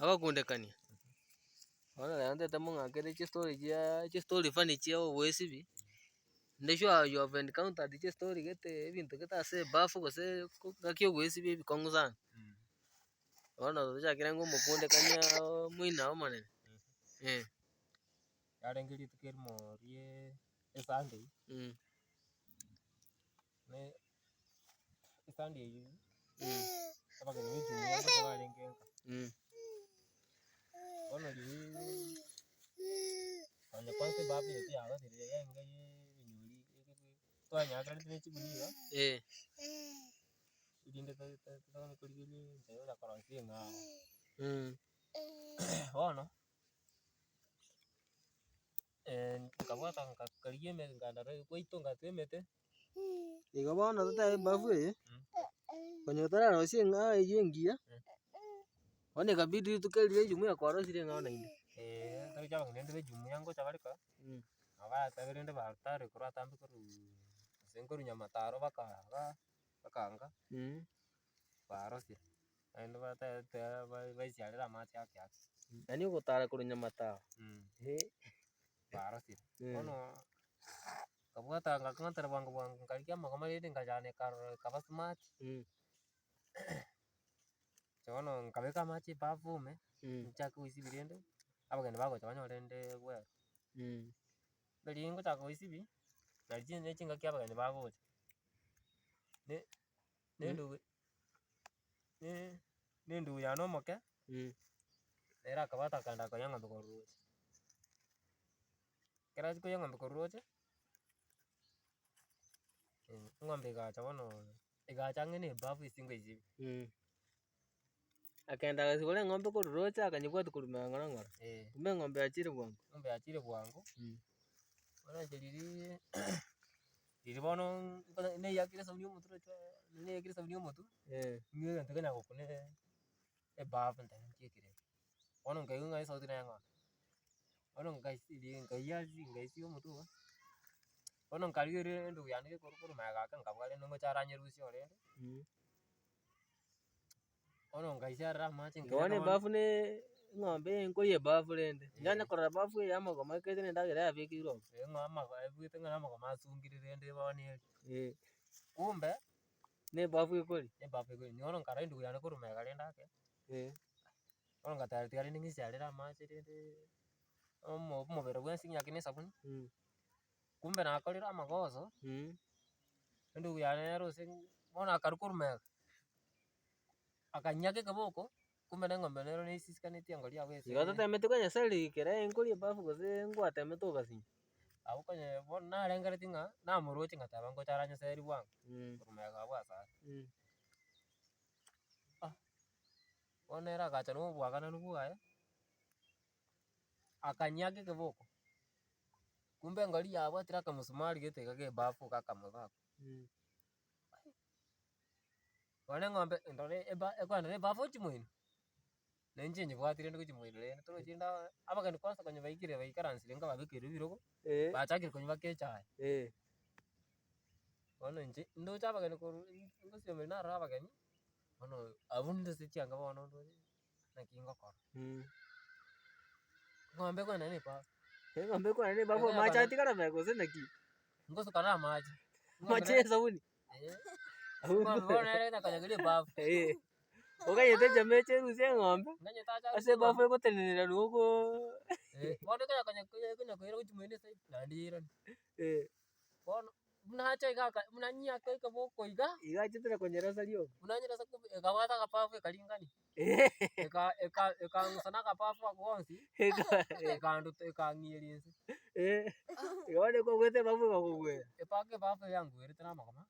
agakundekania bono rero tete mong'akere chistory funny chia ogoesibi ndesure you have encountered chistory gete ebinto gete ase ebafu gose ng'aki ogoesibi ebikong'u sana bono tochakire ng'a omokundekania moino omonene. Yarenge rituko erimo rie esunday na esunday eyio abageni ba ejumuia ngocha barenge nka bono riria onye kwanza ebafu eye tiyagotire enka ya ebinyori twanyakera na echigunia erinde totagana korigeria enchera oria korosia eng'ao bono nkabwata nkarigia nkanda gwaito ngatemete igo bono totebe ebafu eye onye tararosia eng'ao eywo engiya bono ekabidi rituko eri ria ejumuia kwarosirie eng'ao naende. Torokia abageni rende ba ejumuia ngocha bareka nabo baetebe rende batare korwa atambe korwa gose nkorwa nyamataro bakanga barosia naende baisiarera amache ake ake yaani ogotara korwa nyamataro barosia bono nkabwata ngaking'antera bwango nkarigia amagoma rende nkayana ekaba smart bono nkabeka amache ebafu ime nchake goisibia rende abageni bagocha banyore rende bweru riria ngochaka goisibia nari na chingaki abageni bagocha na endugu yane omoke nere akabwata akaenda koiya ng'ombe korwa roche ekero achia koiya ng'ombe korwa roche eng'ombe egacha bono egacha ang'e na ebafu ase ngoisibia akenda agasibora eng'ombe korwa roche akanyebwati korwa mang'orong'oro kumbe eng'ombe yachire bwango bono inche riria bono naiyakire esabuni omotu ng'io egento kenya gokuna ebafu ntebi nchiekere bono nkaigwa ng'a esauti neng'ora bono ngaisia omotu iga bono nkarigeria endugu yane gekorwa korwa maega ake nkabua rende ngocha aranyerusia orende bono nkaisiarera amache bono ebafu na eng'ombe nkoiya ebafu rende nyanya korora ebafu eye ya amagoma ekaete na endagera yabekeirwe oo ebwete ng'a na amagoma asungire rende bono eri kumbe na ebafu ekoria bono nkarora endugu yane korwa maega rende ake bono ngatara rende ng'isiarera amache rende omobere bwensi ng'iyake na esabuni kumbe nakorire amagoso endugu yane yarose bono akarwa korwa maega akanyiaka ekeboko kumbe na eng'ombe nero naisisikaneti engori yabo igo totemeti konya sari kere nkoria ebafu gose ngwatemete ogasinya abwo konya bono narengereti ng'a namoroche ngateba ngocha aranyeseri bwango korwa maega abwo ase are bono nere agacha na obwagananu bwaye akanyiaka ekeboko kumbe engori yabwatire akamusumari gete iga ka ebafu iga akamoga bono eng'ombe ndore ekogenda na ebafu chimoino na inche nyebwati rende gochimoino rende torochi rende abageni kwansa konya baikaransire nkababekeire ebirogo bachakire konya baka echae bono inche ndoche abageni korwa ngosiomeri narora abageni bono abwo ndase chianga bono ndore naki ngokora eng'ombe ekogenda na ebafu amache atigara maega gose naki ngosukana amache ya esabuni eng'ombe bono nere ekonyakeri ebafu okanyete enchama eche erusia eng'ombe ase ebafu egotenenera nugo bono ekonya koira gochimoino esaidi naende yairani bono buna acha iga buna nyiaka ekeboko iga achetera konyeresa rioka buna nyeresa ekabwata agabafu ekaringania ekang'usa na agabafu ako bonsi ekang'ieria inse igo bono ekobwate ebafu egakogwera epaka ebafu yangwerete na amagoma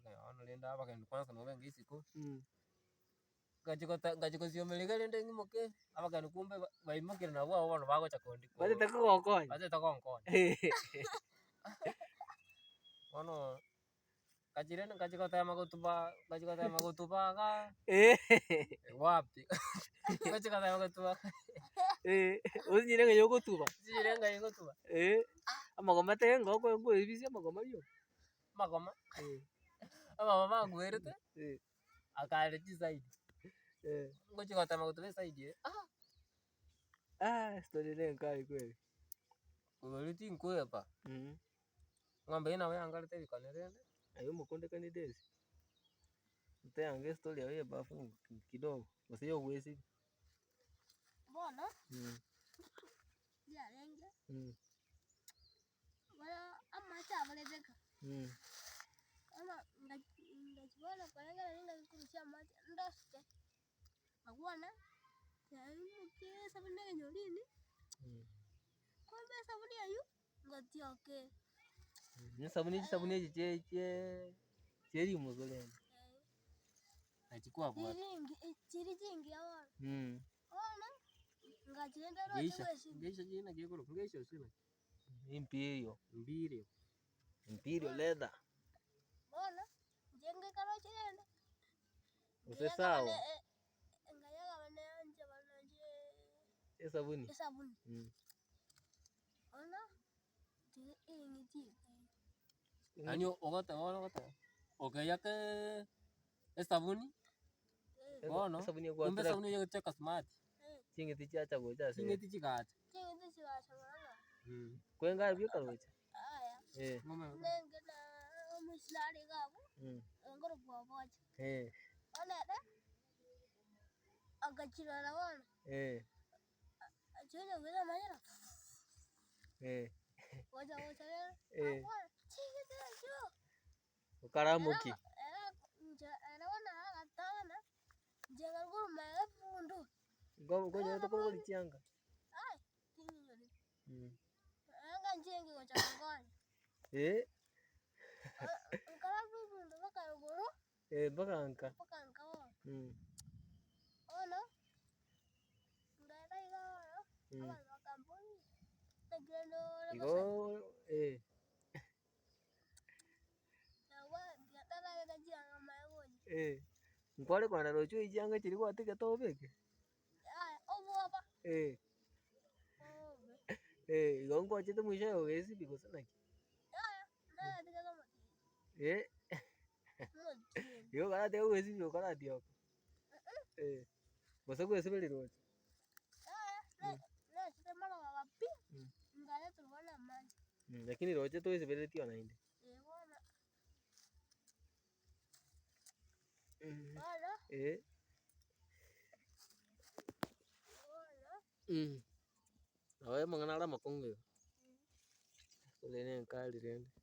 bono rende abageni kwansa nabo benga isiko ngachi gosiomera iga rende ng'imoke abageni kumbe baimokire nabwo abwo bono bagocha bataete kogokonya bono ngachi gotema gotuba iga wapi ngochi gotema gotuba osinyire ng'a yogotuba amagoma tenga okoebisia amagoma rioka amagoma bangwerete akaare chisaidi Ngoja kwa tama kutusaidie. Story ile nkai kweli. Umeliti nkwe hapa. Ng'ombe ina wewe angalite vikanelele. Ayo mkonde kanidesi. Ntayange story ya bafu kidogo. Usiyo uwezi. Mbona? Ya lenga. Wala ama chabalezeka. Ama ndachibona kalanga ninga kurusha maji ndoste. Magwana. Yaani sabuni ya nyolini. Kumbe sabuni ayu ngatioke. Ni sabuni cheri muzoleni. Nachukua bwana. Chiri jingi hawa. Ona ngachenda ro Geisha. Geisha jina gekolo. Geisha usile. Imperial leather. Bona jenge karo chenda. Use sawa. Ngayaga wane anje bananje. Sabuni. Ona ngiti. Anyo ogata. Okay yake sabuni. Bono. Sabuni ya Kumbe sabuni ya kucheka smart. Chingeti chacha goja. Chingeti chikata. Chingeti chikata mwana. Kwenga byo karocha. Aya. Nenge na muslari gabu. Ngoro boboja. Ona da. Agachira la wana. Achana wala manya. Wacha ya. Chingeti cho. Ukaramuki. Era wana atana. Jenga ngoro maefundu. Ngoja tokolo lichanga. Ai, tingi nyoni. Anga njengi kwa changanya. Nkala fundu baka yogoro. Baka anka. Baka anka wa. Ona. Ndara ila. Aba kampuni. Tegendo. Igo Nawa biatara ya janga maegoji. Nkwale kwa narocho ichanga chiri kwa tika tobeke. Obo hapa. Igo ngwa chete mwisho ya wezi biko sana ki. Na tika kama. Yo kana te wezi biko kana dio. Bosa kwa sebeli rocho. Na chete mala wapi. Ngale tuwana maji. Lakini rocho to sebeli tio na inde. Bwana. Awe mangana la makongo. Solene nkali rende.